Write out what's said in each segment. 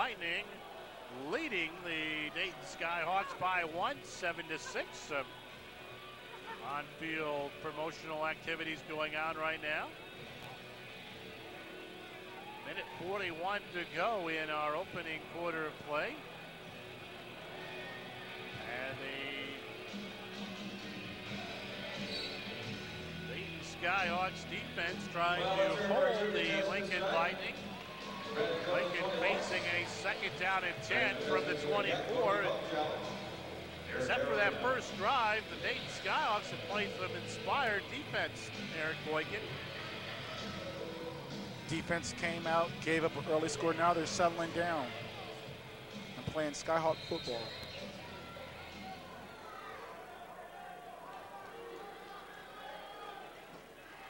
Lightning leading the Dayton Skyhawks by 1, 7-6. On-field promotional activities going on right now. Minute 41 to go in our opening quarter of play. And the Dayton Skyhawks defense trying to hold the Lincoln Lightning. Lincoln facing a second down and 10 from the 24. Except for that first drive, the Dayton Skyhawks have played some inspired defense, Eric Boykin. Defense came out, gave up an early score. Now they're settling down and playing Skyhawk football.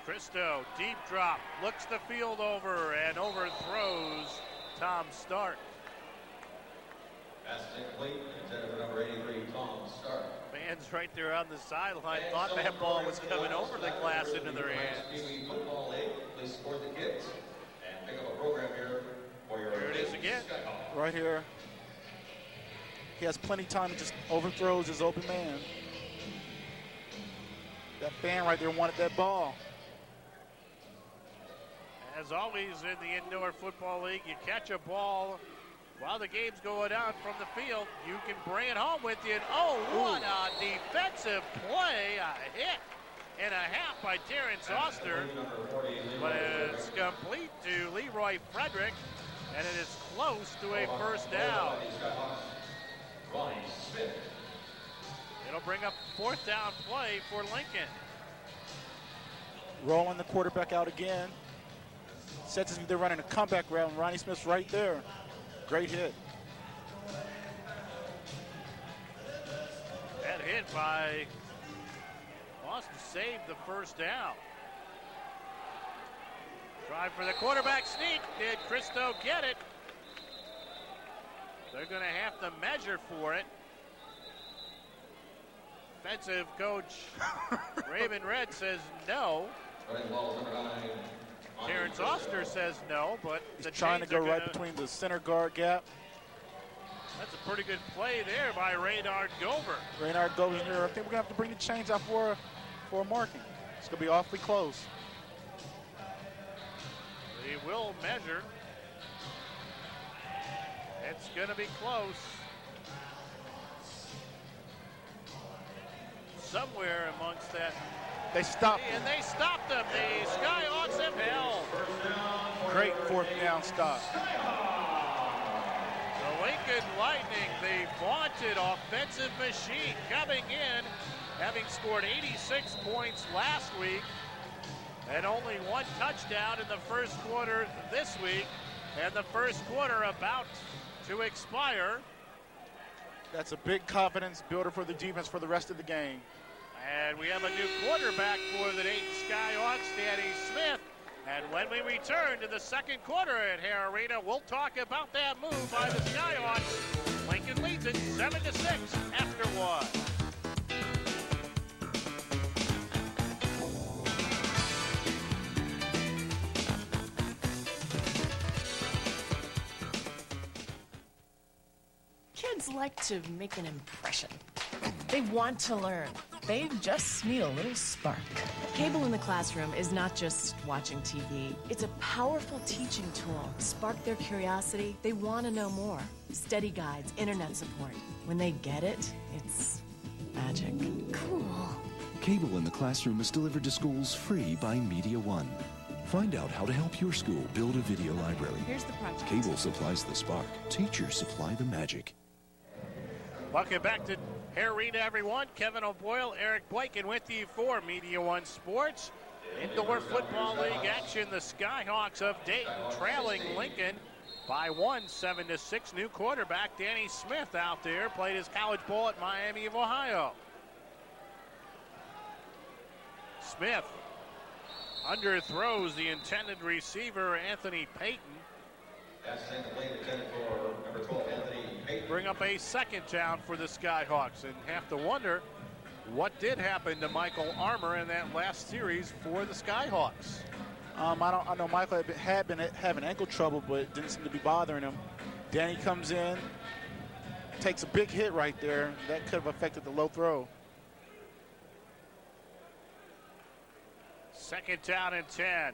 Christo, deep drop, looks the field over and overthrows Tom Stark. Pass incomplete, intended for number 83, Tom Stark. Fans right there on the sideline thought that ball was coming over the glass into their hands. Football League, please support the kids and pick up a program here for your. Here it is again. Right here. He has plenty of time to just overthrows his open man. That fan right there wanted that ball. As always in the Indoor Football League, you catch a ball while the game's going on from the field, you can bring it home with you. And what a defensive play. A hit and a half by Terrence Oster. But it's complete to Leroy Frederick, and it is close to a first down. It'll bring up fourth down play for Lincoln. Rolling the quarterback out again. Sets they're running a comeback route, and Ronnie Smith's right there. Great hit. That hit by Boston saved the first down. Try for the quarterback sneak. Did Christo get it? They're going to have to measure for it. Defensive coach Raymond Red says no. Terrence Oster says no, but he's trying to go right between the center guard gap. That's a pretty good play there by Raynard Gover. Raynard goes in there. I think we're going to have to bring the chains out for a marking. It's going to be awfully close. He will measure. It's going to be close. Somewhere amongst that. They stopped him. And they stopped them. The Skyhawks have held. Great fourth down stop. The Lincoln Lightning, the vaunted offensive machine, coming in, having scored 86 points last week and only one touchdown in the first quarter this week, and the first quarter about to expire. That's a big confidence builder for the defense for the rest of the game. And we have a new quarterback for the Dayton Skyhawks, Danny Smith. And when we return to the second quarter at Hare Arena, we'll talk about that move by the Skyhawks. Lincoln leads it 7-6 after one. Kids like to make an impression. They want to learn. They just need a little spark. Cable in the classroom is not just watching TV. It's a powerful teaching tool. Spark their curiosity. They want to know more. Study guides, internet support. When they get it, it's magic. Cool. Cable in the classroom is delivered to schools free by Media One. Find out how to help your school build a video library. Here's the project. Cable supplies the spark. Teachers supply the magic. Welcome back to Hare Arena, everyone. Kevin O'Boyle, Eric Boykin with you for Media One Sports. Indoor Football League action. The Skyhawks of Dayton trailing Lincoln by 1, 7-6. New quarterback Danny Smith out there. Played his college ball at Miami of Ohio. Smith underthrows the intended receiver, Anthony Payton. That's intended for number 12, Anthony Payton. Bring up a second down for the Skyhawks, and have to wonder what did happen to Michael Armour in that last series for the Skyhawks. I know Michael had been having ankle trouble, but it didn't seem to be bothering him. Danny comes in, takes a big hit right there. That could have affected the low throw. Second down and 10.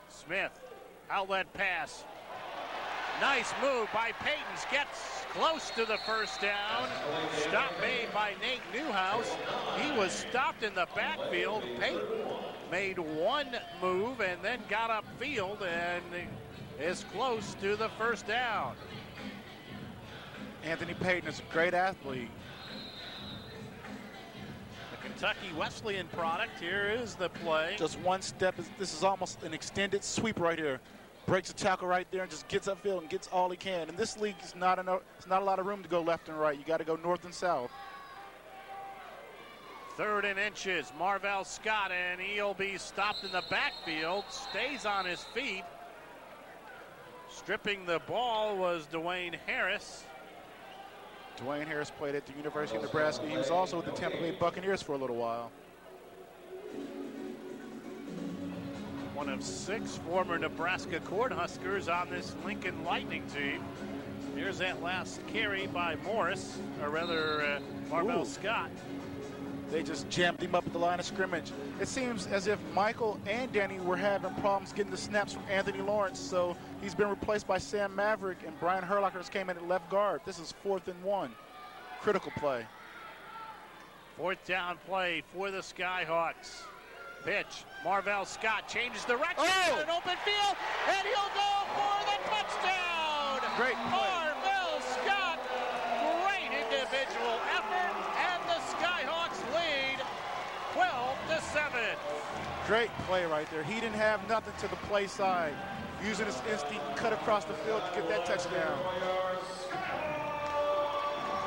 Smith, outlet pass. Nice move by Payton. Gets close to the first down. Stop made by Nate Newhouse. He was stopped in the backfield. Payton made one move and then got upfield and is close to the first down. Anthony Payton is a great athlete. The Kentucky Wesleyan product. Here is the play. Just one step. This is almost an extended sweep right here. Breaks a tackle right there and just gets upfield and gets all he can. In this league, it's not a lot of room to go left and right. You got to go north and south. 3rd and inches. Marvell Scott, and he'll be stopped in the backfield. Stays on his feet. Stripping the ball was Dwayne Harris. Dwayne Harris played at the University of Nebraska. He was also with the Tampa Bay Buccaneers for a little while. One of 6 former Nebraska Cornhuskers on this Lincoln Lightning team. Here's that last carry by Morris, or rather Marvell Scott. They just jammed him up at the line of scrimmage. It seems as if Michael and Danny were having problems getting the snaps from Anthony Lawrence, so he's been replaced by Sam Maverick, and Brian Herlocker came in at left guard. This is 4th and 1. Critical play. 4th down play for the Skyhawks. Pitch. Marvell Scott changes direction in an open field, and he'll go for the touchdown. Great play. Marvell Scott, great individual effort, and the Skyhawks lead 12-7. Great play right there. He didn't have nothing to the play side. Using his instinct, cut across the field to get that touchdown.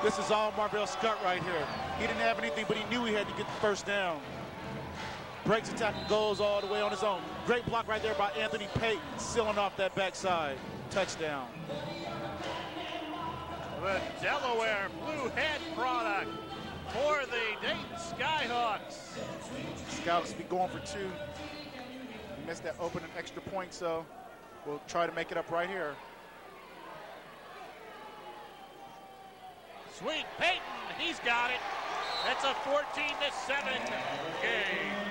This is all Marvell Scott right here. He didn't have anything, but he knew he had to get the first down. Breaks the tackle, goes all the way on his own. Great block right there by Anthony Payton, sealing off that backside. Touchdown. The Delaware Blue Head product for the Dayton Skyhawks. Skyhawks be going for 2. He missed that opening extra point, so we'll try to make it up right here. Sweet Payton, he's got it. It's a 14-7 game.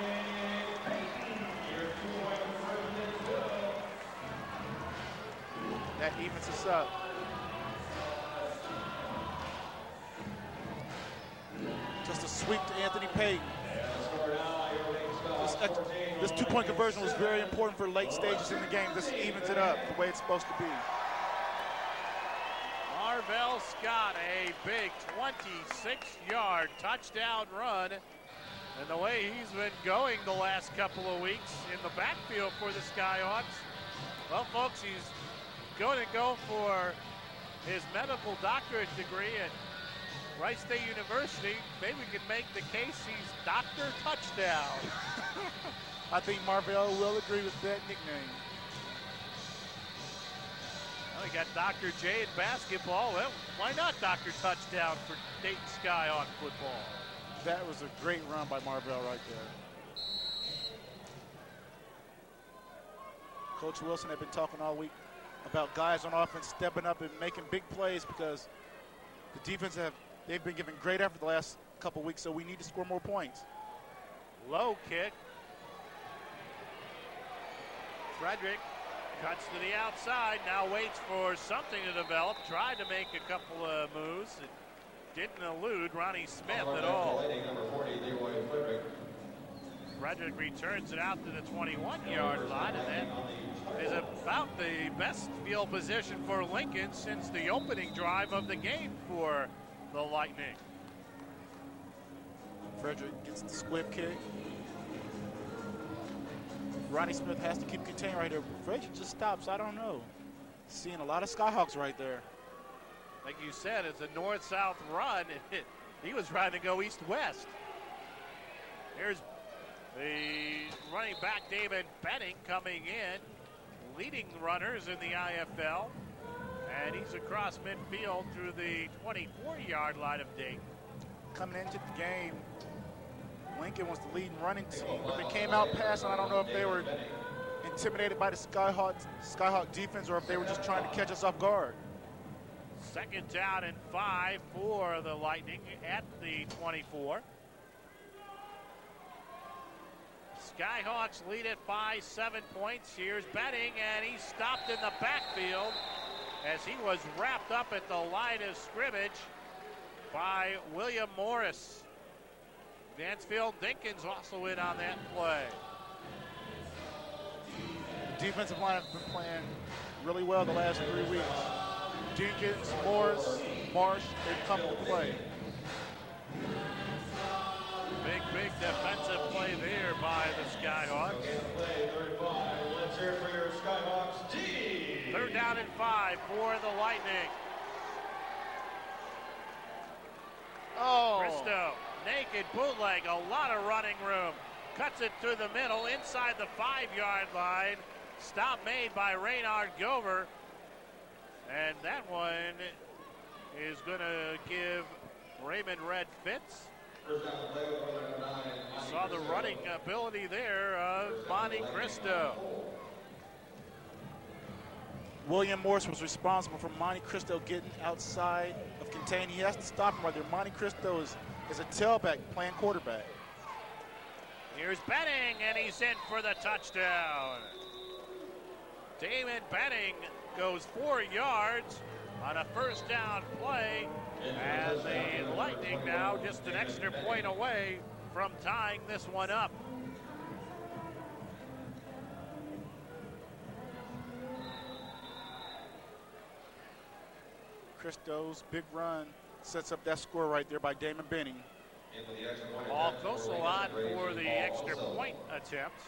That evens us up. Just a sweep to Anthony Payton. This 2-point conversion was very important for late stages in the game. This evens it up the way it's supposed to be. Marvell Scott, a big 26-yard touchdown run. And the way he's been going the last couple of weeks in the backfield for the Skyhawks, well, folks, he's going to go for his medical doctorate degree at Rice State University. Maybe we can make the case he's Dr. Touchdown. I think Marvell will agree with that nickname. Well, we got Dr. J in basketball. Well, why not Dr. Touchdown for Dayton Skyhawk football? That was a great run by Marvell right there. Coach Wilson had been talking all week about guys on offense stepping up and making big plays because the defense they've been giving great effort the last couple weeks, so we need to score more points. Low kick. Frederick cuts to the outside, now waits for something to develop. Tried to make a couple of moves. It didn't elude Ronnie Smith at all. Frederick returns it out to the 21-yard line, and that is about the best field position for Lincoln since the opening drive of the game for the Lightning. Frederick gets the squib kick. Ronnie Smith has to keep contained right here. Frederick just stops. I don't know. Seeing a lot of Skyhawks right there. Like you said, it's a north-south run. He was trying to go east-west. Here's the running back, David Benning, coming in, leading runners in the IFL. And he's across midfield through the 24-yard line of Dayton. Coming into the game, Lincoln was the leading running team, but they came out passing. I don't know if they were intimidated by the Skyhawk defense or if they were just trying to catch us off guard. Second down and 5 for the Lightning at the 24. Skyhawks lead it by 7 points. Here's Benning, and he's stopped in the backfield as he was wrapped up at the line of scrimmage by William Morris. Mansfield Dinkins also in on that play. The defensive line has been playing really well the last 3 weeks. Dinkins, Morris, Marsh, they've come to play. Big defensive play there by the Skyhawks. Let's hear it for your Skyhawks D. Third down and 5 for the Lightning. Oh. Christo, naked bootleg, a lot of running room. Cuts it through the middle, inside the 5-yard line. Stop made by Reynard Gover. And that one is going to give Raymond Red fits. Saw the running ability there of Monte Cristo. William Morris was responsible for Monte Cristo getting outside of contain. He has to stop him right there. Monte Cristo is a tailback playing quarterback. Here's Benning, and he's in for the touchdown. Damon Benning goes 4 yards on a first down play, as the Lightning now just an extra point away from tying this one up. Cristo's big run sets up that score right there by Damon Benning. Paul Koselot for the extra point attempt.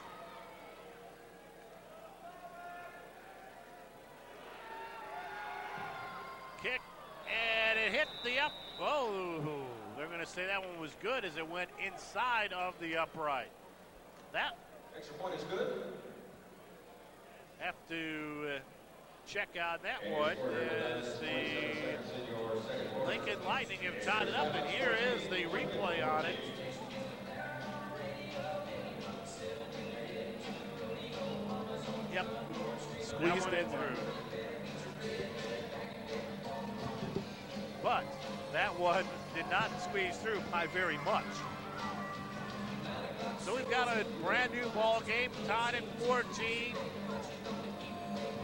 Kick, and it hit the up. Oh, they're going to say that one was good as it went inside of the upright. That Extra point is good. have to check on that one as the Lincoln Lightning have tied it up, and here is the replay on it. Yep, Squeezed it in through. there. But that one did not squeeze through by very much. So we've got a brand new ball game, tied at 14.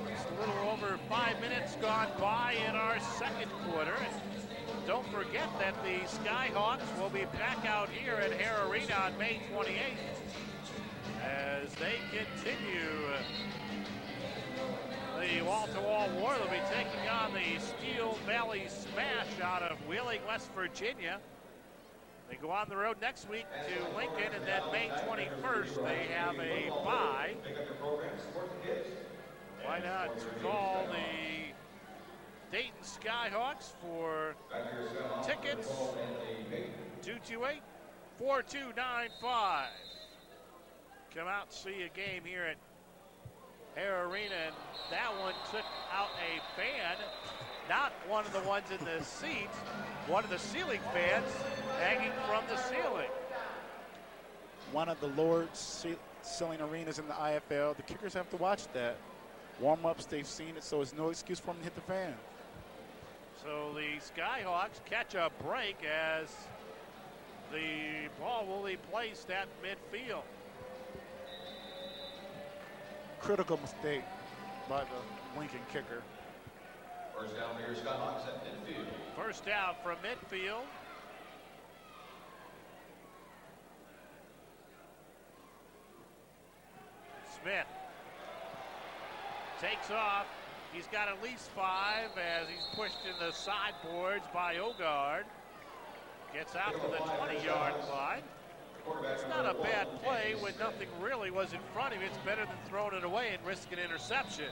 It's a little over 5 minutes gone by in our second quarter. And don't forget that the Skyhawks will be back out here at Hare Arena on May 28th as they continue the wall-to-wall war. They'll be taking on the Steel Valley Smash out of Wheeling, West Virginia. They go on the road next week to Lincoln, and then May 21st they have a bye. Why not call the Dayton Skyhawks for tickets? 228-4295. Come out and see a game here at Hare Arena, and that one took out a fan, not one of the ones in the seats, one of the ceiling fans hanging from the ceiling. One of the Lord's ceiling arenas in the IFL. The kickers have to watch that. Warm-ups, they've seen it, so it's no excuse for them to hit the fan. So the Skyhawks catch a break as the ball will be placed at midfield. Critical mistake by the Lincoln kicker. First down for your Skyhawks at midfield. First down from midfield. Smith takes off. He's got at least 5 as he's pushed in the sideboards by Ogard. Gets out to the 20-yard line. It's not a bad play when nothing really was in front of him. It's better than throwing it away and risking an interception.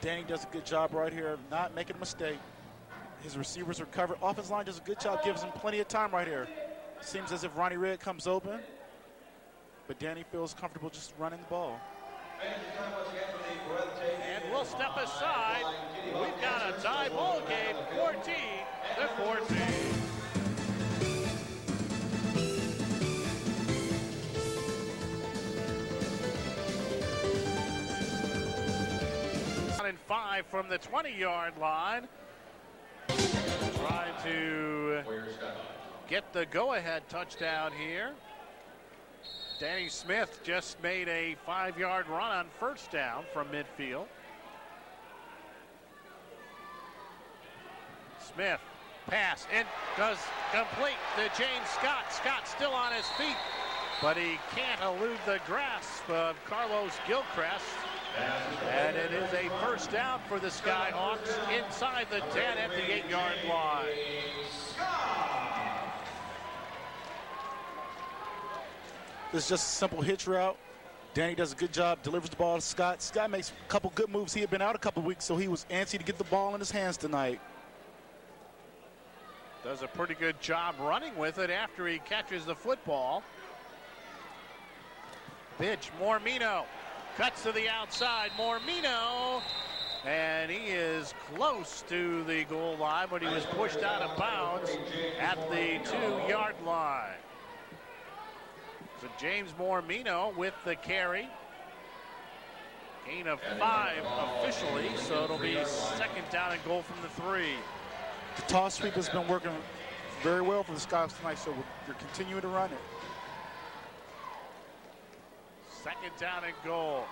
Danny does a good job right here of not making a mistake. His receivers are covered. Offensive line does a good job, gives him plenty of time right here. Seems as if Ronnie Red comes open, but Danny feels comfortable just running the ball. And we'll step aside. We've got a tie ball game, 14-14. And 5 from the 20-yard line. to get the go-ahead touchdown here. Danny Smith just made a 5-yard run on first down from midfield. Smith, pass, and does complete to James Scott. Scott still on his feet, but he can't elude the grasp of Carlos Gilchrist. And it is a first down for the Skyhawks inside the 10 at the 8-yard line. This is just a simple hitch route. Danny does a good job, delivers the ball to Scott. Scott makes a couple good moves. He had been out a couple weeks, so he was antsy to get the ball in his hands tonight. Does a pretty good job running with it after he catches the football. Pitch, Mormino. Cuts to the outside, Mormino. And he is close to the goal line, but he was pushed out of bounds at the 2-yard line. So James Mormino with the carry. Gain of 5 officially, so it'll be second down and goal from the 3. The toss sweep has been working very well for the Skyhawks tonight, so we're continuing to run it. Second down and goal.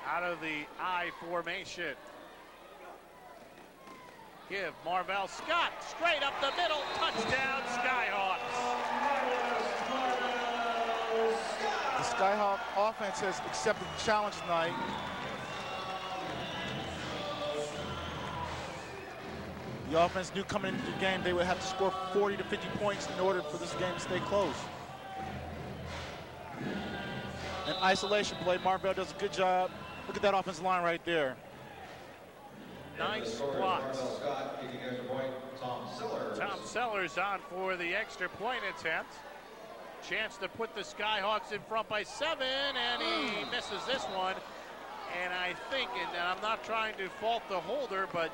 Out of the I formation. Give Marvell Scott straight up the middle. Touchdown, Skyhawks. The Skyhawk offense has accepted the challenge tonight. The offense knew coming into the game they would have to score 40 to 50 points in order for this game to stay close. An isolation play, Marvell does a good job. Look at that offensive line right there. Nice blocks. Tom Sellers on for the extra point attempt. Chance to put the Skyhawks in front by 7, and he misses this one. And I think, and I'm not trying to fault the holder, but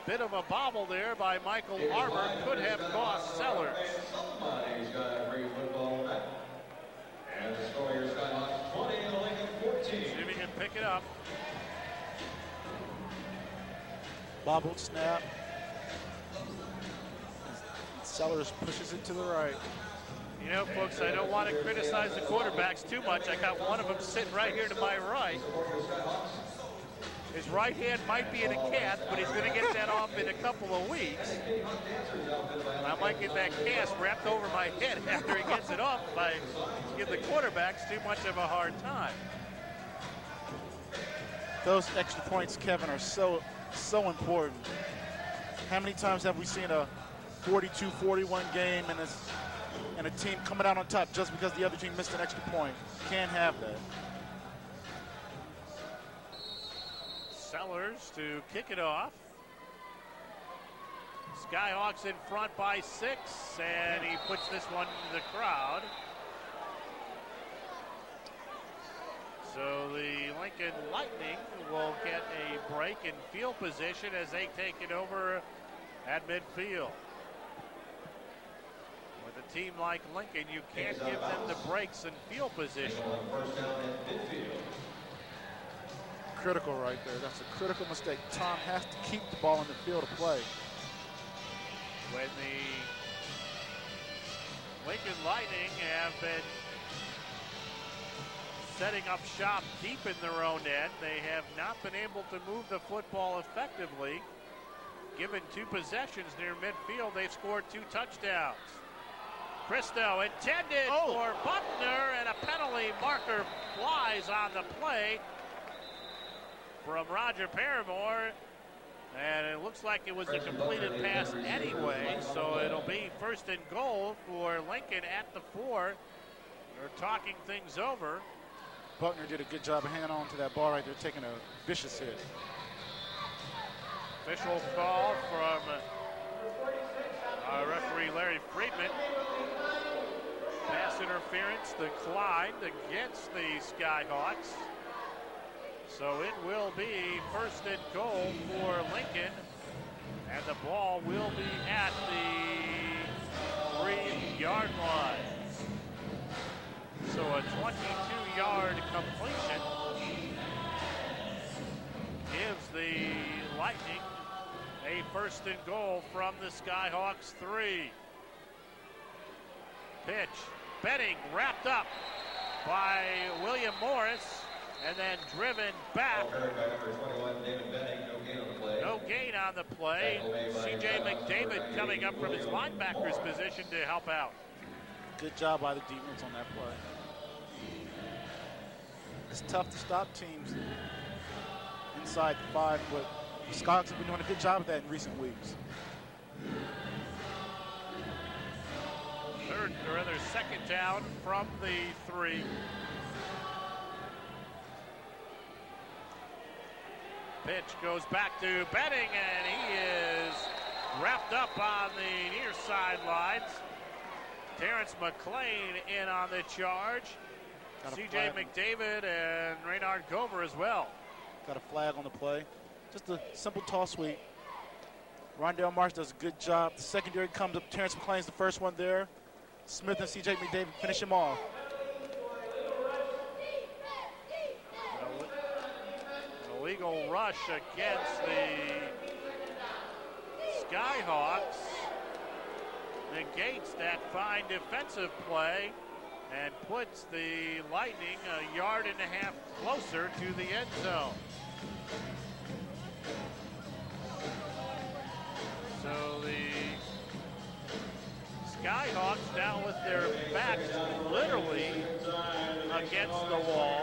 bit of a bobble there by Michael Arbor could have cost Sellers. Somebody's got a great football back. And the score here, Skyhawks 20, Lincoln 14. See if he can pick it up. Bobbled snap. Sellers pushes it to the right. You know, folks, I don't want to criticize the quarterbacks too much. I got one of them sitting right here to my right. His right hand might be in a cast, but he's going to get that off in a couple of weeks. I might get that cast wrapped over my head after he gets it off by give the quarterbacks too much of a hard time. Those extra points, Kevin, are so important. How many times have we seen a 42-41 game and a team coming out on top just because the other team missed an extra point? Can't have that. Sellers to kick it off. Skyhawks in front by 6, and he puts this one in the crowd. So the Lincoln Lightning will get a break in field position as they take it over at midfield. With a team like Lincoln, you can't give them the breaks in field position. Critical right there. That's a critical mistake. Tom has to keep the ball in the field of play. When the Lincoln Lightning have been setting up shop deep in their own end, they have not been able to move the football effectively. Given 2 possessions near midfield, they've scored 2 touchdowns. Cristo intended for Buckner, and a penalty marker flies on the play from Roger Paramore, and it looks like it was a completed pass anyway, so it'll be first and goal for Lincoln at the 4. They're talking things over. Buckner did a good job of hanging on to that ball right there, taking a vicious hit. Official call from referee Larry Friedman. Pass interference declined against the Skyhawks. So it will be first and goal for Lincoln, and the ball will be at the 3-yard line. So a 22-yard completion gives the Lightning A first and goal from the Skyhawks 3. Pitch. Benning wrapped up by William Morris and then driven back. No gain on the play. C.J. McDavid coming up from his linebacker's position to help out. Good job by the defense on that play. It's tough to stop teams inside the 5, but the Skyhawks have been doing a good job of that in recent weeks. Second down from the 3. Pitch goes back to Benning, and he is wrapped up on the near sidelines. Terrence McLean in on the charge. C.J. McDavid and Raynard Gover as well. Got a flag on the play. Just a simple toss sweep. Rondell Marsh does a good job. The secondary comes up. Terrence McLean's the first one there. Smith and C.J. McDavid finish him off. An illegal rush against the Skyhawks negates that fine defensive play and puts the Lightning a yard and a half closer to the end zone. So the Skyhawks now with their backs literally against the wall.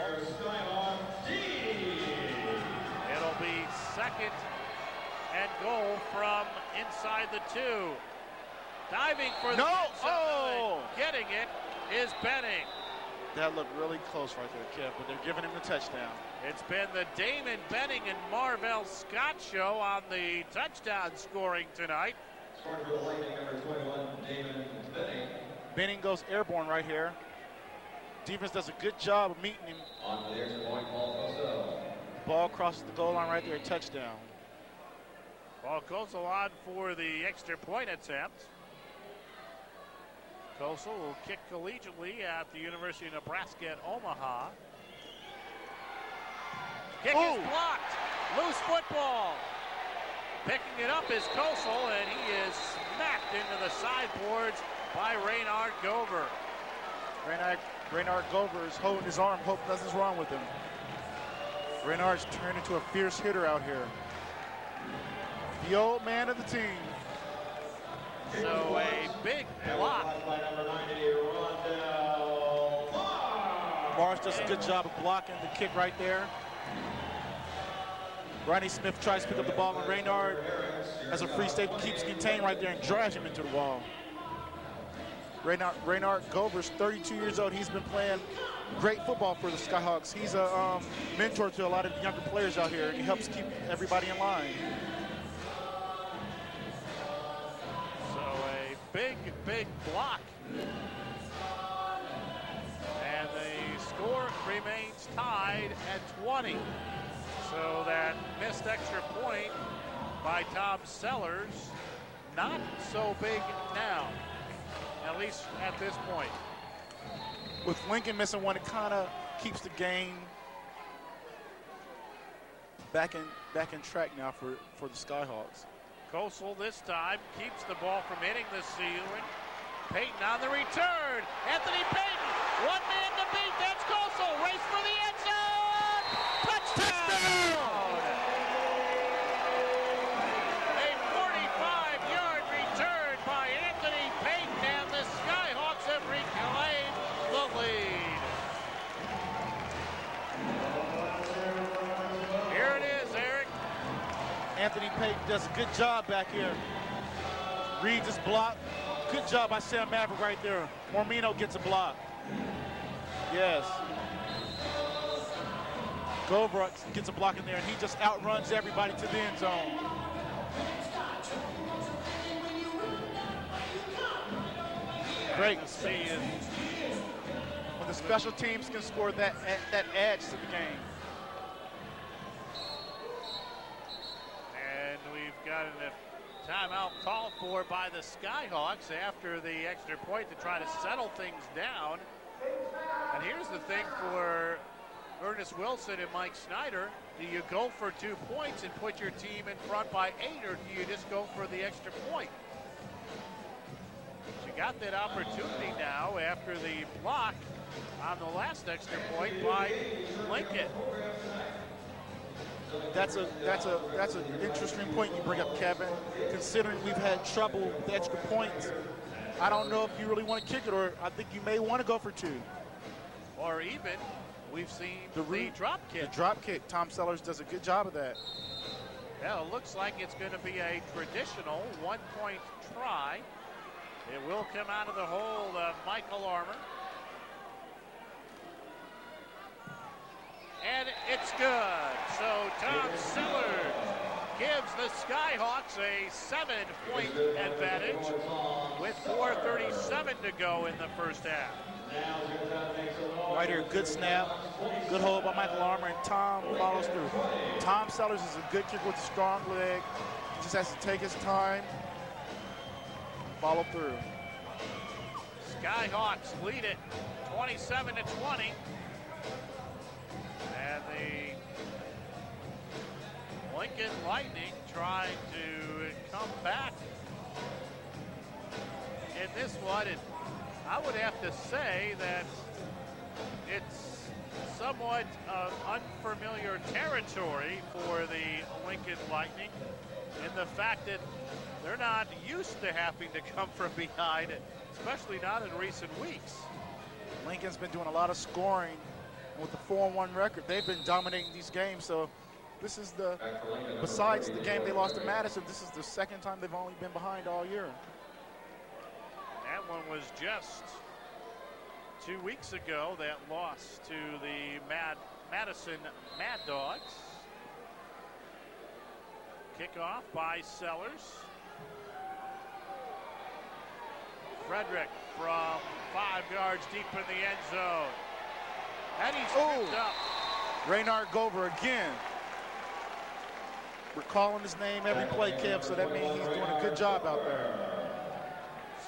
It'll be second and goal from inside the 2. Diving for the end zone, getting it is Benning. That looked really close right there, Kev, but they're giving him the touchdown. It's been the Damon Benning and Marvell Scott show on the touchdown scoring tonight. Scoring for the Lightning, number 21, Damon Benning. Benning goes airborne right here. Defense does a good job of meeting him. On to the extra point, Paul Cosell. Ball crosses the goal line right there, touchdown. Ball goes on for the extra point attempt. Kosel will kick collegiately at the University of Nebraska at Omaha. Kick is blocked. Loose football. Picking it up is Kosel, and he is smacked into the sideboards by Raynard Gover. Raynard Gover is holding his arm, hope nothing's wrong with him. Raynard's turned into a fierce hitter out here. The old man of the team. So a big block. Marsh does a good job of blocking the kick right there. Ronnie Smith tries to pick up the ball, and Raynard has a free safety, keeps contained right there and drives him into the wall. Raynard Gover's 32 years old. He's been playing great football for the Skyhawks. He's a mentor to a lot of younger players out here, and he helps keep everybody in line. Big block. And the score remains tied at 20. So that missed extra point by Tom Sellers, not so big now, at least at this point. With Lincoln missing one, it kind of keeps the game back in track now for the Skyhawks. Kosel this time keeps the ball from hitting the ceiling. Payton on the return. Anthony Payton, one man to beat. That's Kosel. Race for the end zone. Touchdown! A 45-yard return by Anthony Payton, and the Skyhawks have reclaimed the lead. Here it is, Eric. Anthony Payton does a good job back here. Reads his block. Good job by Sam Maverick right there. Mormino gets a block. Yes. Gover gets a block in there, and he just outruns everybody to the end zone. Great to see it. When the special teams can score, that adds to the game. And we've got a timeout called for by the Skyhawks after the extra point to try to settle things down. And here's the thing for Ernest Wilson and Mike Snyder. Do you go for 2 points and put your team in front by 8, or do you just go for the extra point? She got that opportunity now after the block on the last extra point by Lincoln. That's an interesting point you bring up, Kevin. Considering we've had trouble with the extra points, I don't know if you really want to kick it, or I think you may want to go for 2. Or even, we've seen the drop kick. The drop kick. Tom Sellers does a good job of that. Yeah, it looks like it's going to be a traditional 1-point try. It will come out of the hold of Michael Armour. And it's good. So Tom Sellers gives the Skyhawks a 7-point advantage with 4:37 to go in the first half. Right here, good snap, good hold by Michael Armour, and Tom follows through. Tom Sellers is a good kicker with a strong leg. He just has to take his time, follow through. Skyhawks lead it 27-20. And the Lincoln Lightning trying to come back in this one. And I would have to say that it's somewhat of unfamiliar territory for the Lincoln Lightning in the fact that they're not used to having to come from behind, especially not in recent weeks. Lincoln's been doing a lot of scoring. With the 4-1 record, they've been dominating these games. So this is besides the game they lost to Madison, this is the second time they've only been behind all year. That one was just 2 weeks ago, that loss to the Madison Mad Dogs. Kickoff by Sellers. Frederick from 5 yards deep in the end zone. And he's picked up. Raynard Gover again. We're calling his name every play, Kev, so that means he's doing a good job out there.